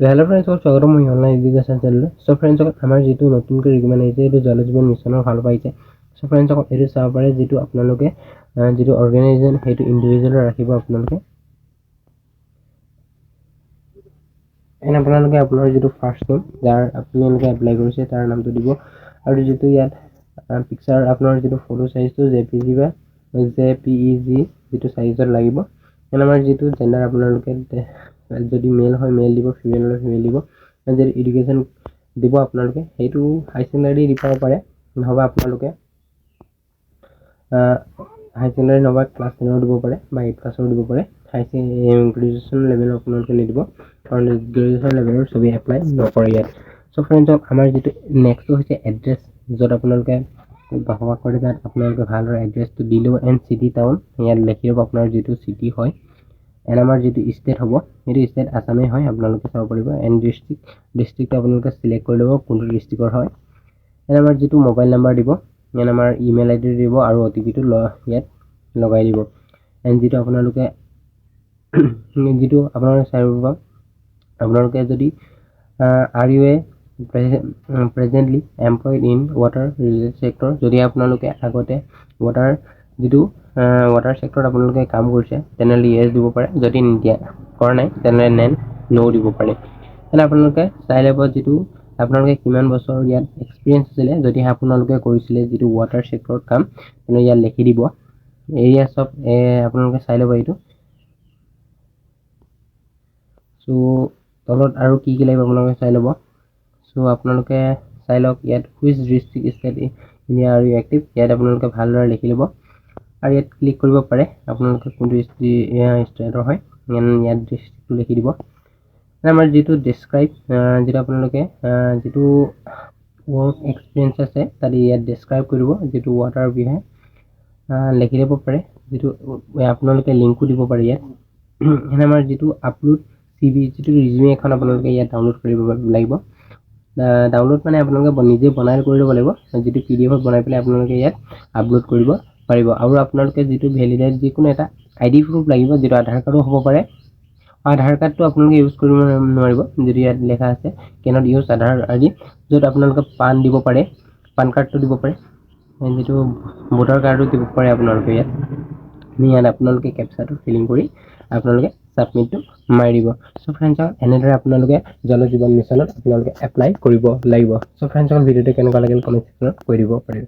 তো হেল্ল' ফ্ৰেণ্ডছক স্বাগতম মই অনলাইন এডুকেশ্যন চেনেললৈ। চ' ফ্ৰেণ্ডছক আমাৰ যিটো নতুনকৈ ৰিকমেণ্ড আহিছে এইটো জল জীৱন মিছনৰ ফালৰ পৰা আহিছে। চ' ফ্ৰেণ্ডছক এইটো চাব পাৰে যিটো আপোনালোকে যিটো অৰ্গেনাইজেশ্যন সেইটো ইণ্ডিভিজুৱেল ৰাখিব আপোনালোকে। এণ্ড আপোনালোকে আপোনাৰ যিটো ফাৰ্ষ্ট নেম যাৰ আপোনালোকে এপ্লাই কৰিছে তাৰ নামটো দিব আৰু যিটো ইয়াত পিকচাৰ আপোনাৰ যিটো ফটো চাইজটো JPG বা JPEG যিটো চাইজত লাগিব। এণ্ড আমাৰ যিটো জেণ্ডাৰ আপোনালোকে যদি মেল হয় মেল দিব, ফিমেল হ'লে ফিমেল দিব। যদি এডুকেশ্যন দিব আপোনালোকে সেইটো হাই ছেকেণ্ডাৰী দিব পাৰে, নহ'বা আপোনালোকে হাই ছেকেণ্ডাৰী নহ'বা ক্লাছ 10 দিব পাৰে বা 8 ক্লাছৰ দিব পাৰে। গ্ৰেজুৱেশ্যন লেভেলৰ আপোনালোকে নিদিব কাৰণ গ্ৰেজুৱেশ্যন লেভেলৰ চবেই এপ্লাই নকৰে ইয়াত। চ' ফ্ৰেণ্ডছক আমাৰ যিটো নেক্সটটো হৈছে এড্ৰেছ, য'ত আপোনালোকে বসবাস কৰে তাত আপোনালোকে ভালদৰে এড্ৰেছটো দি ল'ব এণ্ড চিটি টাউন ইয়াত লিখি ল'ব আপোনাৰ যিটো চিটি হয়। এণ্ড আমাৰ যিটো ষ্টেট হ'ব সেইটো ষ্টেট আছামেই হয়, আপোনালোকে চাব পাৰিব। এণ্ড ডিষ্ট্ৰিক্টটো আপোনালোকে চিলেক্ট কৰি ল'ব কোনটো ডিষ্ট্ৰিক্টৰ হয়। এণ্ড আমাৰ যিটো মোবাইল নাম্বাৰ দিব, এণ্ড আমাৰ ইমেইল আইডি দিব আৰু OTPটো ইয়াত লগাই দিব। এণ্ড যিটো আপোনালোকে চাই ল'ব আপোনালোকে যদি are you a presently employed in water related sector, যদি আপোনালোকে আগতে ৱাটাৰ চেক্টৰত আপোনালোকে কাম কৰিছে তেনেহ'লে ইয়েছ দিব পাৰে, যদি কৰা নাই তেনেহ'লে ন' দিব পাৰে। তেনে আপোনালোকে চাই ল'ব যিটো আপোনালোকে কিমান বছৰ ইয়াত এক্সপিৰিয়েঞ্চ আছিলে, যদিহে আপোনালোকে কৰিছিলে যিটো ৱাটাৰ চেক্টৰত কাম তেনেহ'লে ইয়াত লিখি দিব। এৰিয়া চব আপোনালোকে চাই ল'ব এইটো। চ' তলত আৰু কি লাগিব আপোনালোকে চাই ল'ব। চ' আপোনালোকে চাই লওক ইয়াত হুইচ ডিষ্ট্ৰিক্ট ষ্টেট ইণ্ডিয়া আৰু এক্টিভ, ইয়াত আপোনালোকে ভালদৰে লিখি ল'ব আৰু ইয়াত ক্লিক কৰিব পাৰে আপোনালোকে কোনটো ষ্টেটৰ হয়। ইয়াত ডিষ্ট্ৰিক্টটো লিখি দিব। আমাৰ যিটো ডেছক্ৰাইব যিটো আপোনালোকে যিটো ৱৰ্ক এক্সপিৰিয়েঞ্চ আছে তাত ইয়াত ডেছক্ৰাইব কৰিব যিটো ৱাটাৰৰ বিষয়ে লিখি দিব পাৰে, যিটো আপোনালোকে লিংকো দিব পাৰে ইয়াত। আমাৰ যিটো আপলোড CV যিটো ৰিজিউমি এখন আপোনালোকে ইয়াত ডাউনলোড কৰিব লাগিব। ডাউনলোড মানে আপোনালোকে নিজে বনাই কৰি ল'ব লাগিব, যিটো PDF বনাই পেলাই আপোনালোকে ইয়াত আপলোড কৰিব পাৰিব। আৰু আপোনালোকে যিটো ভেলিডেট যিকোনো এটা ID প্ৰুফ লাগিব, যিটো আধাৰ কাৰ্ডো হ'ব পাৰে। আধাৰ কাৰ্ডটো আপোনালোকে ইউজ কৰিব নোৱাৰিব, যদি ইয়াত লিখা আছে কেনট ইউজ আধাৰ ID, য'ত আপোনালোকে পান দিব পাৰে, পান কাৰ্ডটো দিব পাৰে, যিটো ভোটাৰ কাৰ্ডো দিব পাৰে আপোনালোকে ইয়াত। ইয়াত আপোনালোকে কেপচাটো ফিলিং কৰি আপোনালোকে ছাবমিটটো মাৰি দিব। চ' ফ্ৰেণ্ডছক এনেদৰে আপোনালোকে জল জীৱন মিছনত আপোনালোকে এপ্লাই কৰিব লাগিব। চ' ফ্ৰেণ্ডছক ভিডিঅ'টো কেনেকুৱা লাগিল কমেণ্ট ছেকশ্যনত কৈ দিব পাৰিব।